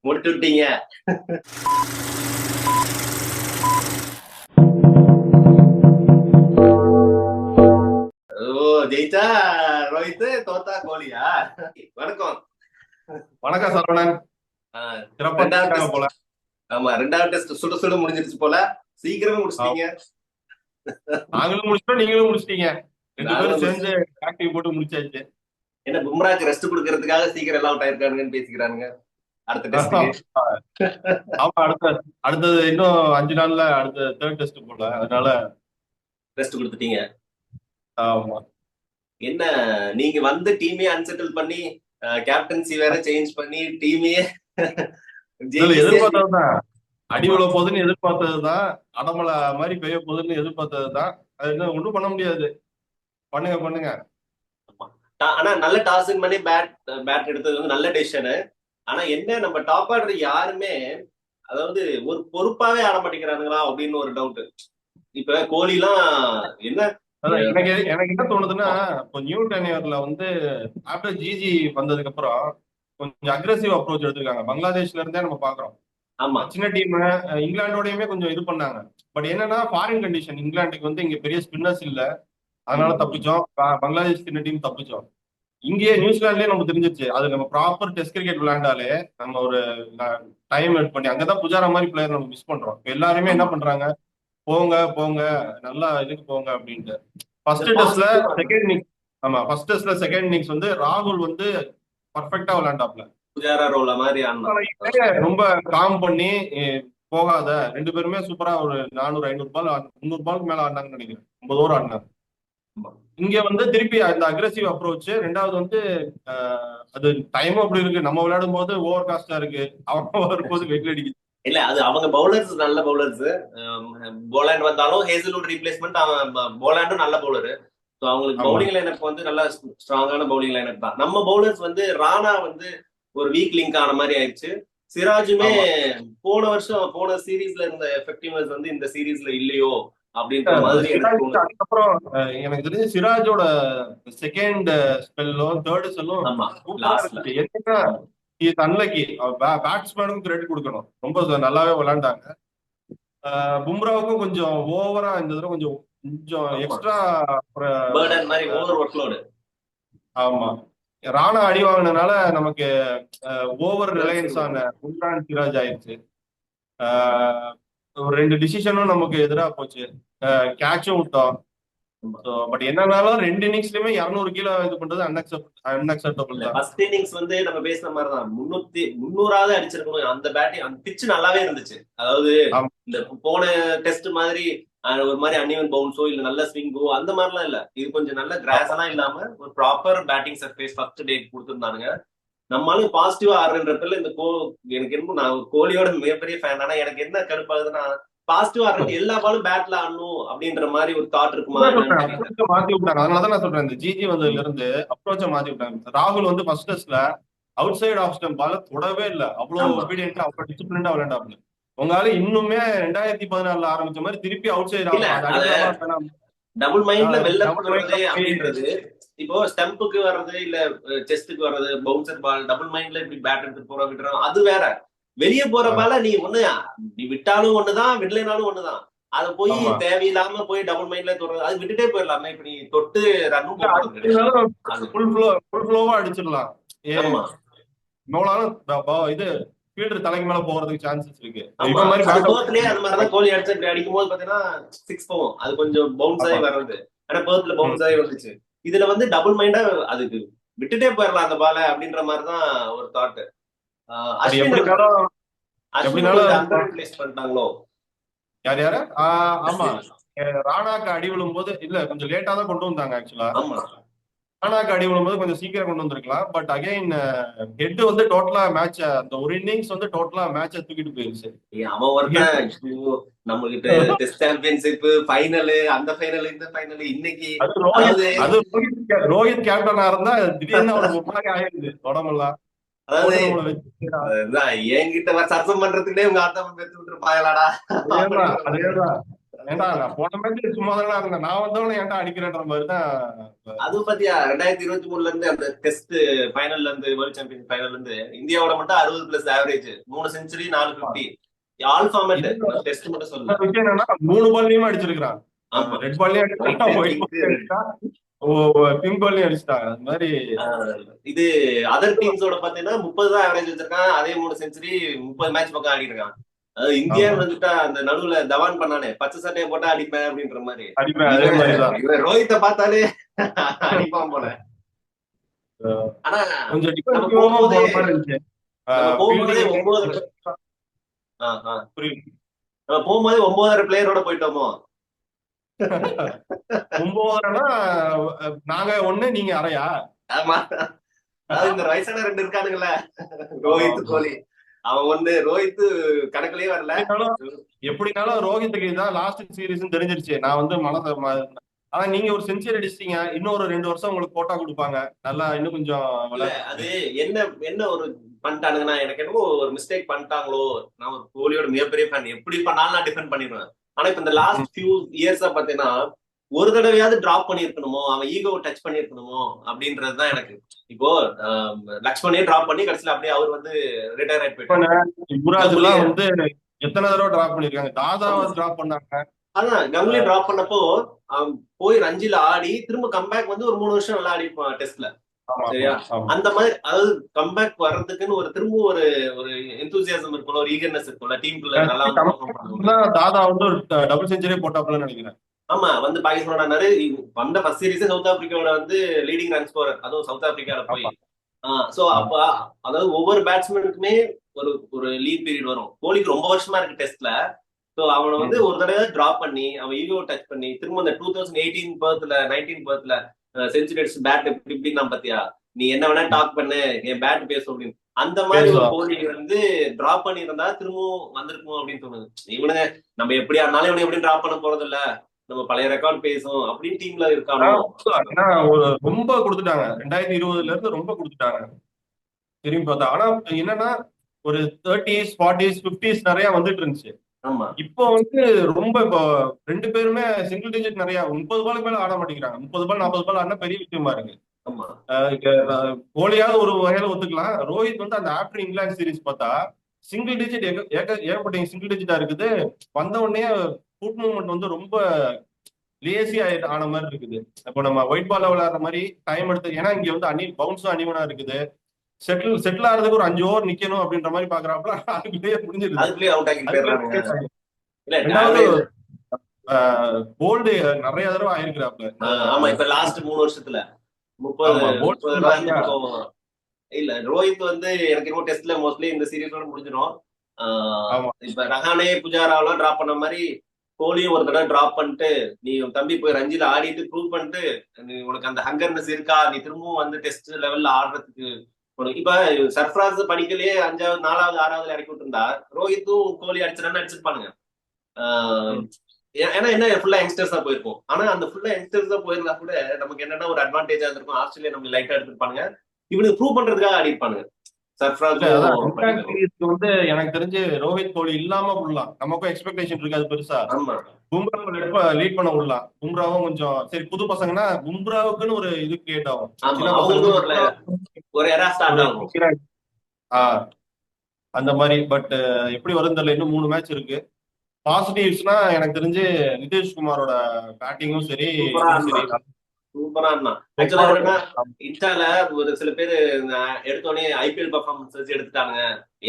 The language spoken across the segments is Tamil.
முடிச்சு விட்டீங்க. ஓ, ஜெயிச்சா ரோஹித், தோத்தா கோலியா? வணக்கம். வணக்கம் சரவணன். ஆஹ், சிறப்பா ரெண்டாவது இருக்காங்க டெஸ்ட். போல. ஆமா, ரெண்டாவது டெஸ்ட் சுட சுட முடிஞ்சிருச்சு போல. சீக்கிரமே ஆமா. முடிச்சிட்டீங்க. நாங்களும் முடிச்சிட்டோம், நீங்களும் முடிச்சிட்டீங்க. ரெண்டு நாங்களும் பேரும் முடிச்சு. சேர்ந்து ஆக்டிவ் போட்டு முடிச்சாச்சு. என்ன பும்ராக்கு ரெஸ்ட் கொடுக்கறதுக்காக சீக்கிரம் எல்லாம் அவுட் ஆயிருக்கானுங்கன்னு பேசிக்கிறானுங்க அடுத்த டெஸ்ட்டுக்கு. ஆமா, அடுத்தது இன்னும் 5 நாள்ல அடுத்த தேர்ட் டெஸ்ட் போல, அதனால. ரெஸ்ட் கொடுத்துட்டீங்க. ஆமா. என்ன, நீங்க வந்து டீமே அன்செட்டில் பண்ணி கேப்டன்சி வேற சேஞ்ச் பண்ணி டீமையே இதுல ஜெயிக்க சேர்த்து. எதிர்பார்த்ததுதான். அடி ஆமா. விழ போகுதுன்னு எதிர்பார்த்ததுதான். அடமலை மாதிரி பெய்ய போகுதுன்னு எதிர்பார்த்ததுதான். அது என்ன ஒண்ணும் பண்ண முடியாது. பண்ணுங்க பண்ணுங்க. ஆனா நல்ல டாஸிங் பண்ணி பேட் எடுத்தது வந்து நல்ல டெசிஷனு. ஆனா என்ன, நம்ம டாப் ஆர்டர் யாருமே அதாவது ஒரு பொறுப்பாவே ஆட மாட்டேங்கிறானுங்களா அப்படின்னு ஒரு டவுட். இப்ப கோலி எல்லாம் என்ன. அதான் எனக்கு எனக்கு என்ன தோணுதுன்னா, இப்போ நியூ டெனியர்ல வந்து ஆஃப்டர் ஜிஜி வந்ததுக்கு அப்புறம் கொஞ்சம் அக்ரெசிவ் அப்ரோச் எடுத்திருக்காங்க. பங்களாதேஷ்ல இருந்தே நம்ம பாக்குறோம். ஆமா. சின்ன டீம். இங்கிலாந்தோடயுமே கொஞ்சம் இது பண்ணாங்க. பட் என்னன்னா ஃபாரின் கண்டிஷன், இங்கிலாந்துக்கு வந்து இங்க பெரிய ஸ்பின்னர்ஸ் இல்ல. அதனால தப்பிச்சோம். பங்களாதேஷ் சின்ன டீம் தப்பிச்சோம். இங்கேயே நியூசிலாந்துலயே நமக்கு தெரிஞ்சிருச்சு, அது நம்ம ப்ராப்பர் டெஸ்ட் கிரிக்கெட் விளையாண்டாலே நம்ம ஒரு டைம் எட் பண்ணி அங்கதான் புஜாரா மாதிரி பிளேயர் நம்ம மிஸ் பண்றோம். இப்ப எல்லாருமே என்ன ஆமா. பண்றாங்க, போங்க போங்க நல்லா இதுக்கு போங்க அப்படின்ட்டு. இந்த ஃபர்ஸ்ட் டெஸ்ட்ல பாசிட்டிவா. Second innings. ஆமா, ஃபர்ஸ்ட் டெஸ்ட்ல செகண்ட் இன்னிங்ஸ் வந்து ராகுல் வந்து பர்ஃபெக்டா விளையாண்டாப்ல. புஜாரா ரோல மாதிரி ஆடணும். ரொம்ப காம் பண்ணி போகாத. ரெண்டு பேருமே சூப்பரா ஒரு 400 500 பால் 300 பாலுக்கு மேல ஆடினாங்கன்னு நினைக்கிறேன். 50 ஓவர் ஆடினாங்க. இங்க வந்து திருப்பி அந்த அக்ரெசிவ் அப்ரோச். ரெண்டாவது வந்து அது டைமும் அப்படி இருக்கு. நம்ம விளையாடும் போது ஓவர் காஸ்டா இருக்கு, அவங்க வரும்போது வெயில் அடிக்குது. இல்ல, அது அவங்க பவுலர்ஸ் நல்ல பவுலர்ஸ். போலாண்ட் வந்தாலும் ஹேசல்வுட் ரீப்ளேஸ்மெண்ட். அவன் போலாண்டும் நல்ல பவுலரு. ஸோ அவங்களுக்கு ஆமா. பவுலிங் லைனப் வந்து நல்ல ஸ்ட்ராங்கான பவுலிங் லைனப் தான். நம்ம பவுலர்ஸ் வந்து ராணா வந்து ஒரு வீக் லிங்க் ஆன மாதிரி ஆயிடுச்சு. சிராஜுமே ஆமா. போன வருஷம் போன சீரீஸ்ல இருந்த எஃபெக்டிவ்னஸ் வந்து இந்த சீரீஸ்ல இல்லையோ அப்படின்ற மாதிரி எனக்கு சிராஜ் தோணுது. அதுக்கப்புறம் எனக்கு தெரிஞ்சு சிராஜோட செகண்ட் ஸ்பெல்லும் தேர்ட் ஸ்பெல்லும் ஆமா, சூப்பரா லாஸ்ட்ல. இருந்துச்சு. என்னன்னா அன்லக்கி. பேட்ஸ்மேனுக்கும் கிரெடிட் கொடுக்கணும், ரொம்ப நல்லாவே விளையாண்டாங்க. பும்ராவுக்கும் கொஞ்சம் ஓவரா இந்த தடவை கொஞ்சம் கொஞ்சம் ஆமா, எக்ஸ்ட்ரா. பேர்டன் மாதிரி ஓவர் ஒர்க்லோடு. ஆமா. ராணா அடி வாங்கினதுனால நமக்கு ஓவர் ரிலையன்ஸ் ஆன பும்ரான் சிராஜ் ஆயிடுச்சு. ஆஹ் ஒரு ரெண்டு டிசிஷனும் நமக்கு எதிராக போச்சு. கேட்சும் விட்டோம். பட் என்னன்னாலும் ரெண்டு இன்னிங்ஸ்லயுமே 200 கீழே இது பண்றது அன்அக்செப்டபிள் இல்ல, தான். ஃபர்ஸ்ட் இன்னிங்ஸ் வந்து நம்ம பேசின மாதிரிதான் 300 அடிச்சிருக்கணும். அந்த பேட்டிங், அந்த பிச்சு நல்லாவே இருந்துச்சு. அதாவது ஆமா. இந்த போன டெஸ்ட் மாதிரி ஒரு மாதிரி அன்இவன் பவுன்ஸோ இல்ல நல்ல ஸ்விங்கோ அந்த மாதிரிலாம் இல்ல. இது கொஞ்சம் நல்ல கிராஸ் எல்லாம் இல்லாம ஒரு proper batting surface first day கொடுத்துருந்தானுங்க. நம்மளும் பாசிட்டிவா ஆடுறதுல இந்த எனக்கு என்னமோ நான் ஒரு கோலியோட மிகப்பெரிய ஃபேன். ஆனா எனக்கு என்ன கடுப்பாகுதுன்னா, பாசிட்டிவா ஆடுறது எல்லா பாலும் பேட்ல ஆடணும் அப்படின்ற மாதிரி ஒரு தாட் இருக்குமா என்னன்னு தெரியல. அப்ரோச்ச மாத்தி விட்டாங்க. அதனாலதான் நான் சொல்றேன், இந்த ஜிஜி வந்ததுல இருந்து அப்ரோச்ச மாத்தி விட்டாங்க. ராகுல் வந்து ஃபர்ஸ்ட் டெஸ்ட்ல அவுட் சைடு ஆஃப் ஸ்டம்ப் பால தொடவே இல்லை. அவ்வளவு ஆமா, ஒபீடியன்ட்டா அவ்வளவு டிசிப்ளின்டா விளையாண்டாப்ல. உங்களால இன்னுமே 2014 ஆரம்பிச்ச மாதிரி திருப்பி அவுட் சைடு இல்ல அது அத அடிக்கலாமா வேணாம். டபுள் மைண்ட்ல வெளில டபுள் போடுறது மைண்ட்ல போய். அப்படின்றது. இப்போ ஸ்டம்புக்கு வர்றது இல்ல செஸ்டுக்கு வர்றது பவுன்சர் பால் டபுள் மைண்ட்ல இப்படி பேட் எடுத்து போற விட்டுறோம், அது வேற. வெளியே போற பால நீ நீ விட்டாலும் ஒண்ணுதான், விடலைனாலும் ஒண்ணுதான். அத போய் ஆமா. தேவையில்லாம போய் டபுள் மைண்ட்ல தொடுறது, அது விட்டுட்டே போயிடலாமே. இப்ப நீ தொட்டு ரன்னும் போடுறது கிடையாது. அது ஃபுல் ஃப்ளோவா அடிச்சிடலாம். ஏ ஆமா. எவ்வளவு இது ஃபீல்டர் தலைக்கு மேல போறதுக்கு சான்சஸ் இருக்கு. ஆமா, இவன் மாதிரி அது பேட் பேர்த்லயே அது மாதிரிதான் கோலி அடிச்சு இப்படி அடிக்கும் போது பாத்தீங்கன்னா 6 போகும். அது கொஞ்சம் பவுன்ஸ் ஆமா. ஆகி வர்றது. ஆனா பேர்த்ல பவுன்ஸ் ஆகி வந்துச்சு. இதுல வந்து டபுள் மைண்டா அதுக்கு விட்டுட்டே போயிடலாம் அந்த பால அப்படின்ற மாதிரிதான் ஒரு தாட். அது அஸ்வின் எப்படினாலும் அஸ்வின் கொஞ்சம் எப்படினாலும் அண்டர் யூட்டிலைஸ் பண்ணிட்டாங்களோ. யார் யாரு ஆமா. அஸ்வின். ராணாக்கு அடி விழும் போது இல்ல, கொஞ்சம் லேட்டா தான் கொண்டு வந்தாங்க ஆக்சுவலா. ஆமா. ராணாக்கு அடி விழும் போது கொஞ்சம் சீக்கிரம் கொண்டு வந்திருக்கலாம். பட் அகைன் ஹெட் வந்து டோட்டலா மேட்ச், அந்த ஒரு இன்னிங்ஸ் வந்து டோட்டலா மேட்சை தூக்கிட்டு போயிருச்சு. அவன் ஒருத்தன் நம்ம கிட்ட டெஸ்ட் சாம்பியன்ஷிப் ஃபைனல், அந்த ஃபைனல் இந்த ஃபைனல் இன்னைக்கு. அது ரோஹித் கேப்டனா இருந்தா திடீர்னு அவனுக்கு ஒரு மாதிரி ஆயிடுது உடம்பெல்லாம். அதாவது என்கிட்ட சர்ச்சம் பண்றதுக்குள்ளே உங்க அர்த்தம் பெற்று விட்டு இருப்பாங்களாடா. அதேதான். ஏன்டா நான் போன மேட்ச் சும்மா தானே இருந்தேன், நான் வந்தவன ஏன்டா அடிக்கிறேன்ற மாதிரி தான். அது பாத்தியா 2023 இருந்து அந்த டெஸ்ட் ஃபைனல்ல இருந்து வேர்ல்ட் சாம்பியன் ஃபைனல்ல இருந்து இந்தியாவோட மட்டும் 60+ average, 3 century 450 all format, test மட்டும் சொல்லல. விஷயம் என்னன்னா 3 பால்லையுமே அடிச்சிருக்கான். ஆமா, ரெட் பால்லையும் அடிச்சிருக்கான், ஒயிட் Pink, பால்லையும் அடிச்சிட்டான், பிங்க் பால்லையும் அடிச்சிட்டாங்க. அது மாதிரி இது அதர் டீம்ஸோட பாத்தீங்கன்னா 30 தான் ஆவரேஜ் வச்சிருக்கான், அதே 3 செஞ்சுரி 30 மேட்ச் பக்கம் ஆடி இருக்கான். அதாவது இந்தியான்னு வந்துட்டா அந்த நடுவுல தவான் பண்ணானே பச்சை சட்டையை போட்டா அடிப்பேன் அப்படின்ற மாதிரி, அடிப்பேன், அதே மாதிரிதான். இவன் ரோஹித்தை பார்த்தாலே அடிப்பான் போல. ஆனா கொஞ்சம் நம்ம டிஃபென்சிவாவும் போகும்போதே போன மாதிரி இருந்துச்சு. நம்ம போகும்போதே 9 புரியுது. நம்ம போகும்போதே 9 பிளேயரோட போயிட்டோமோ. 9 நாங்க ஒண்ணு நீங்க அரையா? ஆமா, அதாவது இந்த வயசான 2 இருக்கானுங்கள, ரோஹித் கோலி, அவன் ஒண்ணு ரோஹித் கணக்குலயே வரல. எப்படினாலும் ரோஹித்துக்கு இதான் லாஸ்ட் சீரீஸ் தெரிஞ்சிருச்சு. நான் வந்து ஆனா நீங்க ஒரு செஞ்சுரி அடிச்சிட்டீங்க, இன்னும் ஒரு 2 வருஷம் உங்களுக்கு கோட்டா கொடுப்பாங்க, நல்லா இன்னும் கொஞ்சம் அது என்ன என்ன ஒரு பண்ணிட்டானுங்கன்னா, எனக்கு என்னமோ ஒரு மிஸ்டேக் பண்ணிட்டாங்களோ. நான் ஒரு கோலியோட மிகப்பெரிய ஃபேன், எப்படி பண்ணாலும் நான் டிஃபெண்ட் பண்ணிடுவேன். ஆனா இப்ப இந்த லாஸ்ட் ஃபியூ இயர்ஸா பாத்தீங்கன்னா ஒரு தடவையாவது டிராப் பண்ணிருக்கணுமோ, அவன் ஈகோ டச் பண்ணிருக்கணுமோ அப்படின்றதுதான் எனக்கு. இப்போ லக்ஷ்மணே டிராப் பண்ணி கடைசியில அப்படியே அவர் வந்து ரிட்டையர் ஆயிட்டு போயிட்டாரு. யுவராஜ் எல்லாம் வந்து எத்தனை தடவை டிராப் பண்ணிருக்காங்க, தாதாவை டிராப் பண்ணாங்க. அதான் கங்குலி டிராப் பண்ணப்போ அவன் போய் ரஞ்சில ஆடி திரும்ப கம்பேக் வந்து ஒரு 3 வருஷம் நல்லா ஆடிப்பான் டெஸ்ட்ல. சரியா, அந்த மாதிரி அதாவது கம்பேக் வர்றதுக்குன்னு ஒரு திரும்ப ஒரு ஒரு எந்தூசியாசம் இருக்கும்ல, ஒரு ஈகர்னஸ் இருக்கும்ல டீமுக்குள்ள, நல்லா தாதா வந்து ஒரு டபுள் செஞ்சுரியே போட்டாப்லன்னு நினைக்கிறேன். ஆமா, வந்து பாகிஸ்தானோட வந்த ஃபர்ஸ்ட் சீரீஸ் சவுத் ஆப்பிரிக்காவோட வந்து லீடிங் ரன் ஸ்கோரர், அதுவும் சவுத் ஆப்பிரிக்கால போய். சோ அப்ப அதாவது ஒவ்வொரு பேட்ஸ்மேனுக்குமே ஒரு ஒரு லீட் பீரியட் வரும். கோலிக்கு ரொம்ப வருஷமா இருக்கு டெஸ்ட்ல. சோ அவனை வந்து ஒரு தடவை டிராப் பண்ணி அவன் ஈகோ டச் பண்ணி திரும்ப அந்த 2018 பர்த்ல 19 பர்த்ல செஞ்சுரி அடிச்சு பேட் இப்படி இப்படி நான் பாத்தியா, நீ என்ன வேணா டாக் பண்ணு, என் பேட் பேசும் அப்படின்னு, அந்த மாதிரி ஒரு கோலி வந்து டிராப் பண்ணி இருந்தா திரும்பவும் வந்திருக்கும் அப்படின்னு தோணுது. இவனுங்க நம்ம எப்படி ஆனாலும் இவனை எப்படி டிராப் பண்ண போறது இல்ல, நம்ம பழைய ரெக்கார்ட் பேசும் அப்படின்னு டீம்ல இருக்கானோ. ரொம்ப கொடுத்துட்டாங்க 2020ல இருந்து, ரொம்ப கொடுத்துட்டாங்க திரும்பி பார்த்தா. ஆனா என்னன்னா ஒரு 30s 40s 50s நிறைய வந்துட்டு இருந்துச்சு. இப்போ வந்து ரொம்ப இப்போ 2 பேருமே சிங்கிள் டிஜிட் நிறைய 30 பாலுக்கு மேல ஆட மாட்டேங்கிறாங்க. 30 பால் 40 பால் ஆடினா பெரிய விஷயமா இருக்கு. கோலியாவது ஒரு வகையில ஒத்துக்கலாம். ரோஹித் வந்து அந்த ஆஃப்டர் இங்கிலாந்து சீரீஸ் பார்த்தா சிங்கிள் டிஜிட் ஏகப்பட்ட சிங்கிள் டிஜிட்டா இருக்குது. வந்த உடனே ஃபுட் மூவ்மெண்ட் வந்து ரொம்ப லேசி ஆன மாதிரி இருக்குது. இப்போ நம்ம ஒயிட் பால் விளையாடுற மாதிரி டைம் எடுத்து, ஏன்னா இங்க வந்து பவுன்ஸும் அனிவனா இருக்குது. செட்டில் ஆகிறதுக்கு ஒரு 5 ஓவர் நிக்கணும் அப்படின்ற மாதிரி பாக்குறாப்புல, அதுக்குள்ளேயே முடிஞ்சிருது. போல்டு நிறைய தடவை ஆயிருக்கிறாப்ல. ஆமா, இப்ப லாஸ்ட் 3 வருஷத்துல 30 இல்ல. ரோஹித் வந்து எனக்கு இன்னும் டெஸ்ட்ல மோஸ்ட்லி இந்த சீரீஸோட முடிஞ்சிடும். இப்ப ரஹானே புஜாராவெல்லாம் டிராப் பண்ண மாதிரி கோலியும் ஒரு தடவை டிராப் பண்ணிட்டு, நீ தம்பி போய் ரஞ்சில ஆடிட்டு ப்ரூவ் பண்ணிட்டு, உனக்கு அந்த ஹங்கர்னஸ் இருக்கா, நீ திரும்பவும் வந்து டெஸ்ட் லெவல்ல ஆடுறதுக்கு. இப்ப சர்ஃப்ராஸ் படிக்கலையே 5வது 4வது 6வது இறக்கி விட்டுருந்தா ரோஹித்தும் கோலி அடிச்சிடான்னு அடிச்சிருப்பானுங்க. ஏன்னா என்ன ஃபுல்லா யங்ஸ்டர்ஸா போயிருக்கும். ஆனா அந்த ஃபுல்லா யங்ஸ்டர்ஸா போயிருந்தா கூட நமக்கு என்னன்னா ஒரு அட்வான்டேஜா இருந்திருக்கும். ஆஸ்திரேலியா நம்ம லைட்டா எடுத்துருப்பானுங்க, இவனுக்கு ப்ரூவ் பண்றதுக்காக ஆடி இருப்பானுங்க. வந்து எனக்கு தெரிஞ்சு ரோஹித் கோலி இல்லாம விடலாம், நமக்கும் எக்ஸ்பெக்டேஷன் இருக்காது பெருசா. பும்ரா லீட் பண்ண விடலாம். பும்ராவும் கொஞ்சம் சரி, புது பசங்கன்னா பும்ராவுக்குன்னு ஒரு இது கிரியேட் ஆகும். அந்த மாதிரி. பட் எப்படி வரும் தெரியல, இன்னும் 3 மேட்ச் இருக்கு. பாசிட்டிவ்ஸ்னா எனக்கு தெரிஞ்சு நிதிஷ்குமாரோட பேட்டிங்கும் சரி சூப்பரா இருந்தான். இன்ஸ்டால ஒரு சில பேரு எடுத்தோடனே ஐபிஎல் பர்ஃபார்மன்ஸ் வச்சு எடுத்துட்டானுங்க,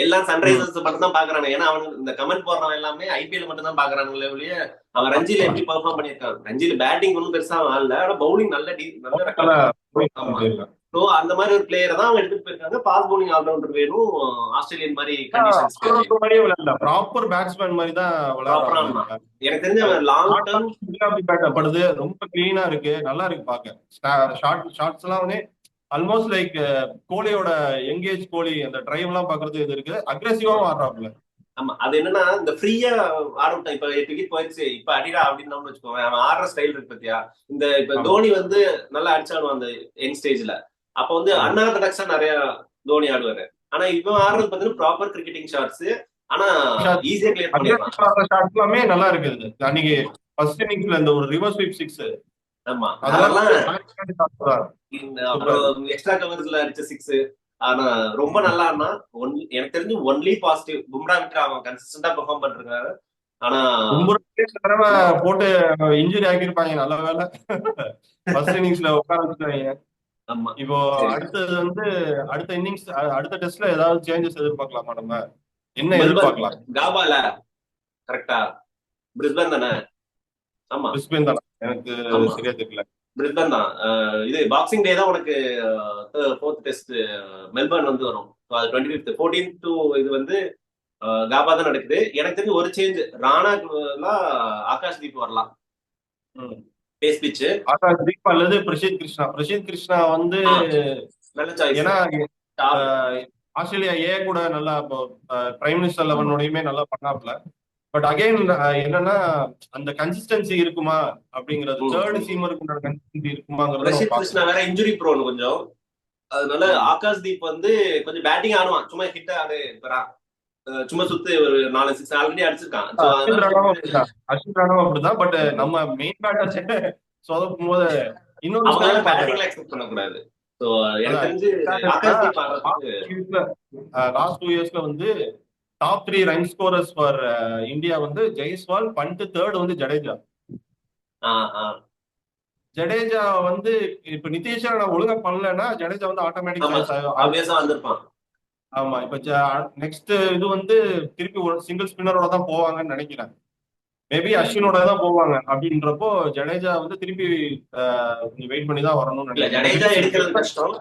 எல்லாம் சன்ரைசர்ஸ் மட்டும் தான் பாக்குறாங்க. ஏன்னா அவன் இந்த கமெண்ட் போடுறவன் எல்லாமே ஐபிஎல் மட்டும் தான் பாக்குறானுங்களே ஒழிய அவன் ரஞ்சில எப்படி பர்ஃபார்ம் பண்ணிருக்கான். ரஞ்சில பேட்டிங் ஒன்றும் பெருசா ஆடல, ஆனா பவுலிங் நல்ல அந்த மாதிரி ஒரு பிளேயரை தான் எடுத்துட்டு போயிருக்காங்க. ஃபாஸ்ட் பவுலிங் ஆல்ரவுண்டர் வேணும், ஆஸ்திரேலியன் மாதிரி கண்டிஷன்ஸ். ப்ராப்பர் பேட்ஸ்மேன் மாதிரி தான் விளையாடுறாங்க. எனக்கு தெரிஞ்ச லாங் டர்ம் படுது, ரொம்ப கிளீனா இருக்கு, நல்லா இருக்கு பாக்க. ஷார்ட்ஸ் எல்லாம் வந்து ஆல்மோஸ்ட் லைக் கோலியோட எங்கேஜ் கோலி அந்த டிரைவ் எல்லாம் பாக்குறது இது இருக்கு. அக்ரெசிவாவும் ஆடுறாப்புல. ஆமா, அது என்னன்னா இந்த ஃப்ரீயா ஆடட்டும். இப்ப 8 விக்கெட் போயிடுச்சு, இப்ப அடிடா அப்படின்னு வச்சுக்கோங்க. அவன் ஆடுற ஸ்டைல் இருக்கு பத்தியா. இந்த இப்ப தோனி வந்து நல்லா அடிச்சாடுவான் அந்த யங் ஸ்டேஜ்ல. அப்ப வந்து அன்ஆர்த்தடாக்ஸா நிறைய தோனி ஆடுவாரு. ஆனா இவன் ஆடுறது பாத்தீங்கன்னா ப்ராப்பர் கிரிக்கெட்டிங் ஷாட்ஸ், ஆனா ஈஸியா கிளியர் பண்ணிடலாம். ஷாட்ஸ் எல்லாமே நல்லா இருக்குது. அன்னைக்கு ஃபர்ஸ்ட் இன்னிங்ஸ்ல இந்த ஒரு ரிவர்ஸ் ஸ்வீப் சிக்ஸ் ஆமா அதெல்லாம் அதெல்லாம் சூப்பர். அப்புறம் எக்ஸ்ட்ரா கவர்ஸ்ல அடிச்ச சிக்ஸ். ஆனா ரொம்ப நல்லா ஆனா எனக்கு தெரிஞ்சு ஒன்லி பாசிட்டிவ் பும்ரா விட்டு அவன் கன்சிஸ்டன்டா பெர்ஃபார்ம் பண்ணிருக்காரு. ஆனா தடவை போட்டு இன்ஜுரி ஆக்கியிருப்பாங்க, நல்ல வேலை ஃபர்ஸ்ட் இன்னிங்ஸ்ல உட்கார வச்சுட்டாங்க. ஆமா இப்போ சரி. அடுத்தது வந்து அடுத்த இன்னிங்ஸ் அடுத்த டெஸ்ட்ல ஏதாவது சேஞ்சஸ் எதிர்பார்க்கலாமா நம்ம? என்ன மெல்பர்ன் எதிர்பார்க்கலாம்? காபால கரெக்டா பிரிஸ்பேன் தானே? ஆமா பிரிஸ்பேன் தானே? எனக்கு ஆமா சரியா தெரியல. பிரிஸ்பேன் தான். இது பாக்ஸிங் டே தான் உனக்கு ஃபோர்த் டெஸ்ட் மெல்பர்ன் வந்து வரும். அது 25th 14th to இது வந்து காபா தான் நடக்குது. எனக்கு தெரிஞ்சு ஒரு சேஞ்ச் ராணாக்குலாம் ஆகாஷ் தீப் வரலாம் பேஸ் பிச்சு. ஆகாஷ் தீப் அல்லது பிரசித் கிருஷ்ணா. பிரசித் கிருஷ்ணா வந்து நல்ல சாய்ஸ். ஏன்னா ஆஸ்திரேலியா ஏ கூட நல்லா இப்போ பிரைம் மினிஸ்டர் லெவனோடையுமே நல்லா பண்ணாப்ல. பட் அகைன் என்னன்னா அந்த கன்சிஸ்டன்சி இருக்குமா அப்படிங்கிறது, தேர்ட் சீமருக்கு கன்சிஸ்டன்சி இருக்குமாங்கிறது பிரசித் கிருஷ்ணா வேற இன்ஜுரி ப்ரோன் கொஞ்சம். அதனால ஆகாஷ் தீப் வந்து கொஞ்சம் பேட்டிங் ஆடுவான், சும்மா ஹிட் ஆடு சும்மா சுத்து ஒரு 4-6 ஆல்ரெடி அடிச்சிருக்கான். அஸ்வின் ராணாவும் அப்படிதான். பட் நம்ம மெயின் பேட்டர் சொதப்பும் போது இன்னொரு பேட்டிங்ல எக்ஸ்பெக்ட் பண்ணக்கூடாது. சோ எனக்கு தெரிஞ்சு ஆகாஷ் தீப் லாஸ்ட் 2 இயர்ஸ்ல வந்து top 3 run scorers for India வந்து ஜெய்ஸ்வால், பண்ட், தேர்ட் வந்து ஜடேஜா. ஜடேஜா வந்து இப்ப நிதிஷ் ராணா ஒழுங்கா பண்ணலன்னா ஜடேஜா வந்து ஆட்டோமேட்டிக்கா வந்திருப்பான். ஆமா, இப்ப நெக்ஸ்ட் இது வந்து திருப்பி ஒரு சிங்கிள் ஸ்பின்னரோட தான் போவாங்கன்னு நினைக்கிறேன். மேபி அஸ்வினோட தான் போவாங்க. அப்படின்றப்போ ஜடேஜா வந்து திருப்பி வெயிட் பண்ணி தான் வரணும்னு நினைக்கிறேன். ஜடேஜா எடுக்கிறது கஷ்டம்.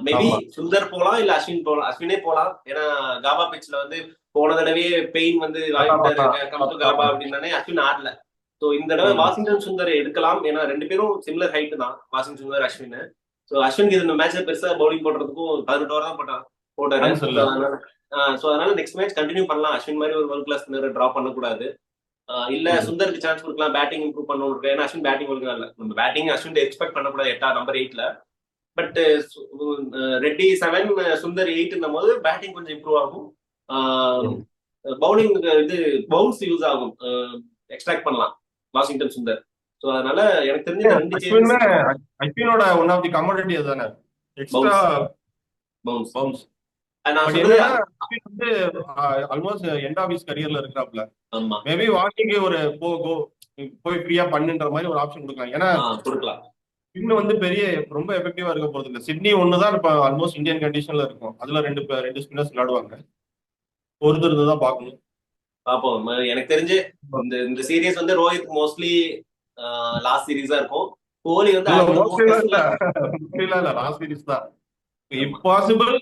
மேபி சுந்தர் போலாம், இல்ல அஸ்வின் போலாம். அஸ்வினே போலாம். ஏன்னா காபா பிட்ச்ல வந்து போன தடவை பெயின் வந்து காபா அப்படின்னானே அஸ்வின் ஆடல. சோ இந்த தடவை வாஷிங்டன் சுந்தர் எடுக்கலாம். ஏன்னா 2 பேரும் சிமிலர் ஹைட் தான், வாஷிங்டன் சுந்தர் அஸ்வின். சோ அஸ்வின் இந்த மேட்ச்ல பெருசா பவுலிங் போடுறதுக்கும் 18 ஓவர் தான் போட்டாரு. சோ அதனால நெக்ஸ்ட் மேட்ச் கண்டினியூ பண்ணலாம். அஸ்வின் மாதிரி ஒரு வேர்ல்ட் கிளாஸ் பிளேயரை டிராப் பண்ணக்கூடாது. இல்ல சுந்தருக்கு சான்ஸ் கொடுக்கலாம், பேட்டிங் இம்ப்ரூவ் பண்ணணும். ஏன்னா அஸ்வின் பேட்டிங் ஒழுங்கா இல்ல. நம்ம பேட்டிங் அஸ்வின் எக்ஸ்பெக்ட் பண்ணக்கூடாது நம்பர் 8ல. பட் ரெட்டி 7 சுந்தர் 8 போது பேட்டிங் கொஞ்சம் இம்ப்ரூவ் ஆகும். பவுலிங் இது பவுன்ஸ் யூஸ் ஆகும், எக்ஸ்ட்ராக்ட் பண்ணலாம் வாஷிங்டன் சுந்தர். சோ அதனால எனக்கு தெரிஞ்ச அஸ்வினோட ஒன் ஆஃப் தி கமாடிட்டி அதுதானே, extra bounce. Almost end of his கரியர்ல இருக்கிறாப்ல. மேபி வாக்கிங்கு ஒரு போய் ஃப்ரீயா பண்ணுன்ற மாதிரி ஒரு ஆப்ஷன் கொடுக்கலாம். ஏன்னா கொடுக்கலாம். இன்னும் வந்து பெரிய ரொம்ப எஃபெக்டிவா இருக்க போறது இல்லை. சிட்னி ஒண்ணுதான் இப்ப ஆல்மோஸ்ட் இந்தியன் கண்டிஷன்ல இருக்கும். அதுல ரெண்டு ஸ்பின்னர்ஸ் விளையாடுவாங்க. ஒருத்தர் தான் பார்க்கணும். பாப்போம். எனக்கு தெரிஞ்சு இந்த சீரீஸ் வந்து ரோஹித் மோஸ்ட்லி லாஸ்ட் சீரீஸா இருக்கும். கோலி வந்து லாஸ்ட் சீரீஸ் தான். இம்பாசிபிள்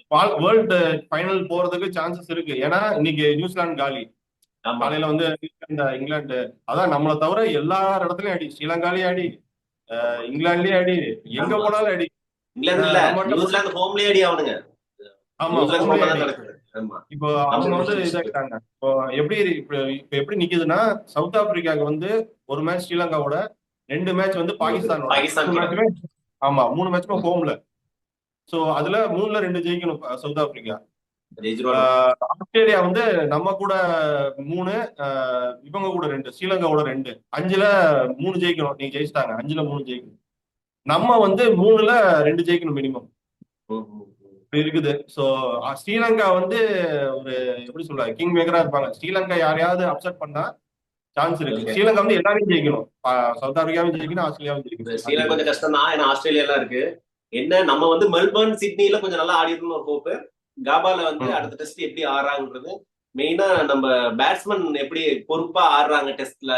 வேர்ல்ட் ஃபைனல் போறதுக்கு சான்சஸ் இருக்கு. ஏன்னா இன்னைக்கு நியூசிலாந்து காலி, காலையில வந்து இங்கிலாந்து. அதான் நம்மளை தவிர எல்லா இடத்துலயும் அடி, ஸ்ரீலங்காலயும் அடி, இங்கிலாந்துலயும் அடி, எங்க போனாலும் அடி. நியூசிலாந்து ஹோம்லயே அடி ஆவணுங்க. ஆமா, இப்போ அவங்க வந்து இதாகிட்டாங்க. இப்போ எப்படி நிக்குதுன்னா, சவுத் ஆப்பிரிக்காவுக்கு வந்து ஒரு மேட்ச் ஸ்ரீலங்காவோட, 2 மேட்ச் வந்து பாகிஸ்தான். ஆமா, 3 மேட்ச்மே ஹோம்ல. சோ அதுல 3ல 2 ஜெயிக்கணும் சவுத் ஆப்பிரிக்கா. ஆஸ்திரேலியா வந்து நம்ம கூட 3, இவங்க கூட 2, ஸ்ரீலங்காவோட 2, 5ல 3 ஜெயிக்கணும். நீங்க ஜெயிச்சிட்டாங்க, 5ல 3 ஜெயிக்கணும். நம்ம வந்து 3ல 2 ஜெயிக்கணும் மினிமம் இருக்குது. சோ ஸ்ரீலங்கா வந்து ஒரு எப்படி சொல்றாங்க, கிங் மேக்கரா இருப்பாங்க. ஸ்ரீலங்கா யாரையாவது அப்செட் பண்ணா சான்ஸ் இருக்கு. ஸ்ரீலங்கா வந்து எல்லாரையும் ஜெயிக்கணும், சவுத் ஆப்பிரிக்காவும் ஜெயிக்கணும், ஆஸ்திரேலியாவும் ஜெயிக்கணும். ஸ்ரீலங்கா கொஞ்சம் கஷ்டம் தான், ஏன்னா ஆஸ்திரேலியா இருக்கு. என்ன நம்ம வந்து மெல்பர்ன் சிட்னில கொஞ்சம் நல்லா ஆடிடணும்னு ஒரு ஹோப்பு. காபால வந்து அடுத்த டெஸ்ட் எப்படி ஆடுறாங்கன்றது மெயினா, நம்ம பேட்ஸ்மேன் எப்படி பொறுப்பா ஆடுறாங்க டெஸ்ட்ல,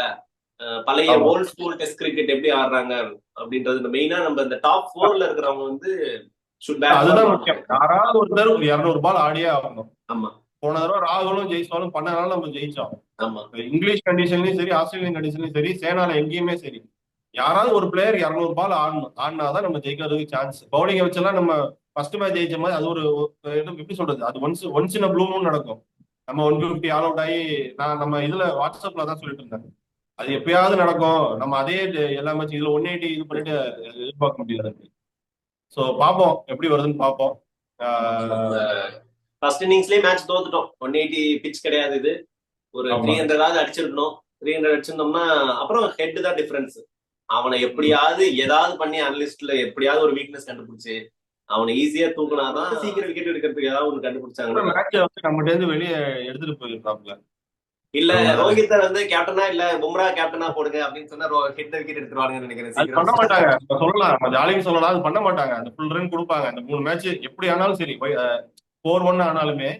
பழைய ஓல்ட் ஸ்கூல் டெஸ்ட் கிரிக்கெட் எப்படி ஆடுறாங்க அப்படின்றது மெயினா. நம்ம இந்த டாப் 4ல இருக்கிறவங்க வந்து அதுதான் முக்கியம். யாராவது ஒருத்தர் 200 பால் ஆடியே ஆகணும். ஆமா, போன தடவை ராகுலும் ஜெயிச்சாலும் பண்ணனால நம்ம ஜெயிச்சோம். ஆமா, இங்கிலீஷ் கண்டிஷன்லயும் சரி, ஆஸ்திரேலியன் கண்டிஷன்லயும் சரி, சேனால எங்கேயுமே சரி, யாராவது ஒரு பிளேயர் 200 பால் ஆடினாதான் நம்ம ஜெயிக்கிறதுக்கு சான்ஸ். பவுலிங்கை வச்செல்லாம் நம்ம ஃபர்ஸ்ட் மேட்ச் ஜெயிச்ச மாதிரி அது ஒரு எப்படி சொல்றது, அது ஒன்ஸ் இன் ப்ளூ மூன் நடக்கும். நம்ம 150 ஆல் அவுட் ஆகி, நம்ம இதுல வாட்ஸ்அப்ல தான் சொல்லிட்டு இருந்தேன், அது எப்பயாவது நடக்கும். நம்ம அதே எல்லா மேட்ச் இதுல 180 இது பண்ணிட்டு எதிர்பார்க்க முடியாது. சோ பாப்போம் எப்படி வருதுன்னு பாப்போம். ஃபர்ஸ்ட் இன்னிங்ஸ்லயே மேட்ச் தோத்துட்டோம். 180 பிட்ச் கிடையாது இது, ஒரு 300 அடிச்சிருக்கணும். 300 வச்சிருந்தோம்னா அப்புறம் ஹெட் தான் டிஃபரன்ஸ். அவனை எப்படியாவது ஏதாவது பண்ணி அனலிஸ்ட்ல எப்படியாவது ஒரு வீக்னஸ் கண்டுபிடிச்சு அவனை ஈஸியா தூக்குனாதான் சீக்கிரம் விக்கெட் எடுக்கிறதுக்கு ஏதாவது ஒண்ணு கண்டுபிடிச்சாங்கன்னா. மேட்சை வந்து நம்மகிட்ட இருந்து வெளியே எடுத்துட்டு போயிருக்காப்ல. இல்ல ரோஹித்தை வந்து கேப்டனா இல்ல பும்ரா கேப்டனா போடுங்க அப்படின்னு சொன்னா ஹெட் விக்கெட் எடுத்துருவாங்கன்னு நினைக்கிறேன் அது பண்ண சீக்கிரம். மாட்டாங்க. இப்ப சொல்லலாம், நம்ம ஜாலிக்கு சொல்லலாம், அது பண்ண மாட்டாங்க. அந்த ஃபுல் ரன் கொடுப்பாங்க. அந்த 3 மேட்ச் எப்படி ஆனாலும் சரி, 4-1 ஆனாலுமே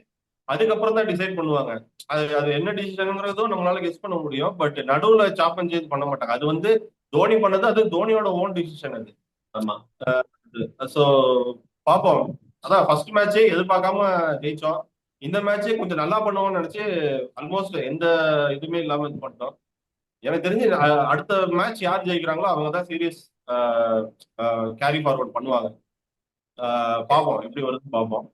அதுக்கப்புறம் தான் டிசைட் பண்ணுவாங்க. அது அது என்ன டிசிஷனுங்கிறதும் நம்மளால கெஸ் பண்ண முடியும். பட் நடுவுல சாப் அண்ட் சேஞ்ச் பண்ண மாட்டாங்க. அது வந்து தோனி பண்ணது, அது தோனியோட ஓன் டிசிஷன் அது. ஆமா. ஸோ பார்ப்போம். அதான் ஃபர்ஸ்ட் மேட்சே எதிர்பார்க்காம ஜெயிச்சோம். இந்த மேட்சே கொஞ்சம் நல்லா பண்ணுவோம்னு நினைச்சு ஆல்மோஸ்ட் எந்த இதுவுமே இல்லாம இது பண்ணிட்டோம். எனக்கு தெரிஞ்சு அடுத்த மேட்ச் யார் ஜெயிக்கிறாங்களோ அவங்க தான் சீரியஸ் கேரி ஃபார்வர்ட் பண்ணுவாங்க. பார்ப்போம் எப்படி வருதுன்னு பார்ப்போம்.